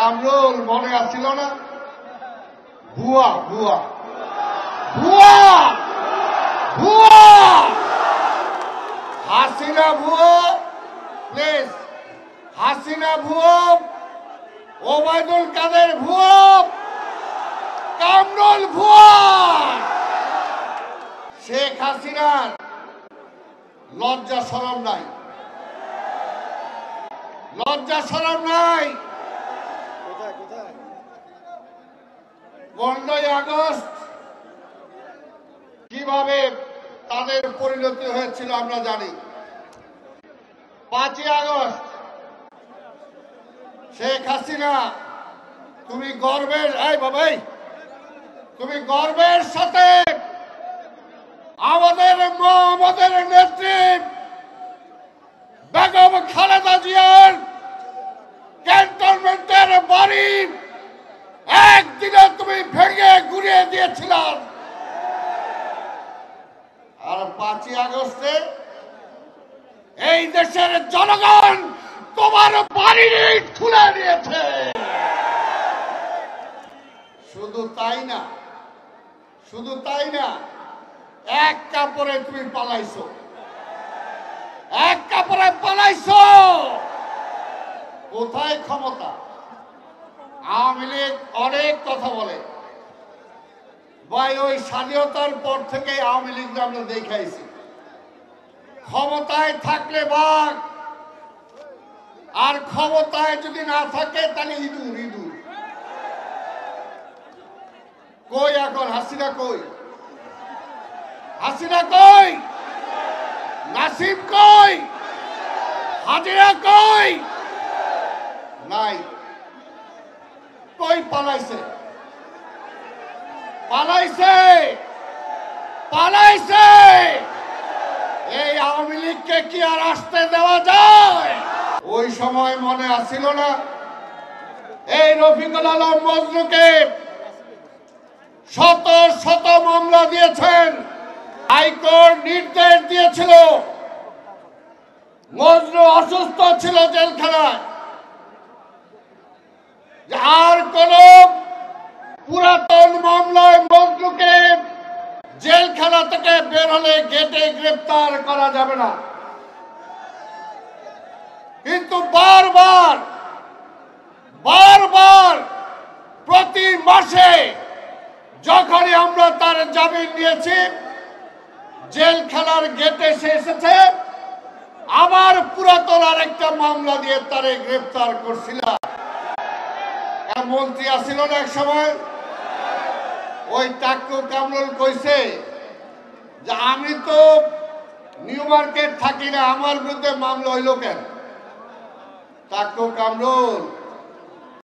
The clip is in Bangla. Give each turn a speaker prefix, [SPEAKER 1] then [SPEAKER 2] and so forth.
[SPEAKER 1] কামরুল মনে আসছিল না? ভুয়া ভুয়া ভুয়া ভুয়া হাসিনা ভুয়া, প্লিজ হাসিনা ভুয়া, ওবায়দুল কাদের ভুয়া, কামরুল ভুয়া। শেখ হাসিনার লজ্জা শরম নাই, লজ্জা শরম নাই। 15ই আগস্ট কিভাবে তাদের পরিণতি হয়েছিল আমরা জানি। 5ই আগস্ট শেখ হাসিনা তুমি গর্বের, এই বাবাই তুমি গর্বের সাথে আমাদের মা, আমাদের নেত্রী বেগম খালেদা জিয়ার ক্যান্টনমেন্টের বাড়ি একদিনে তুমি ভেঙে গুড়িয়ে দিয়েছিলাম। আর 5ই আগস্টে এই দেশের জনগণ তোমার বাড়ি খুলে নিয়েছে। শুধু তাই না, শুধু তাই না, এক কাপড়ে তুমি পালাইছো, এক কাপড়ে পালাইছো। কোথায় ক্ষমতা? আওয়ামী লীগ অনেক কথা বলে ভাই, ওই স্বাধীনতার পর থেকে আওয়ামী লীগ আমরা দেখাইছি ক্ষমতায় থাকলে বাঘ, আর ক্ষমতায় যদি না থাকে তাহলে ইঁদুর। ইঁদুর কই এখন? হাসিনা কই? হাসিনা কই? নাসিম কই? হাজিরা কই? নাই। কই পালাইছে? পালাইছে, পালাইছে। এই আওয়ামী লীগকে কি আর আসতে দেওয়া যায়? ওই সময় মনে আসছিল না এই রফিকুল আলম মজনুকে শত শত মামলা দিয়েছেন, হাইকোর্ট নির্দেশ দিয়েছিল, মজনু অসুস্থ ছিল জেলখানায়, আর কোন পুরাতন মামলায় মজনুকে জেলখানা থেকে বের হলে গেটে গ্রেফতার করা যাবে না। কিন্তু বারবার বারবার প্রতি মাসে যখনই আমরা তার জামিন নিয়েছি, জেলখানার গেটে সে এসেছে, আবার পুরাতন আরেকটা মামলা দিয়ে তারে গ্রেফতার করছিলাম। মন্ত্রী আসছিল না এক সময়, ওই টাক্কু কামরুল কইছে যে আমি তো নিউ মার্কেট থাকি না, আমার বিরুদ্ধে মামলা হইল কেন? টাক্কু কামরুল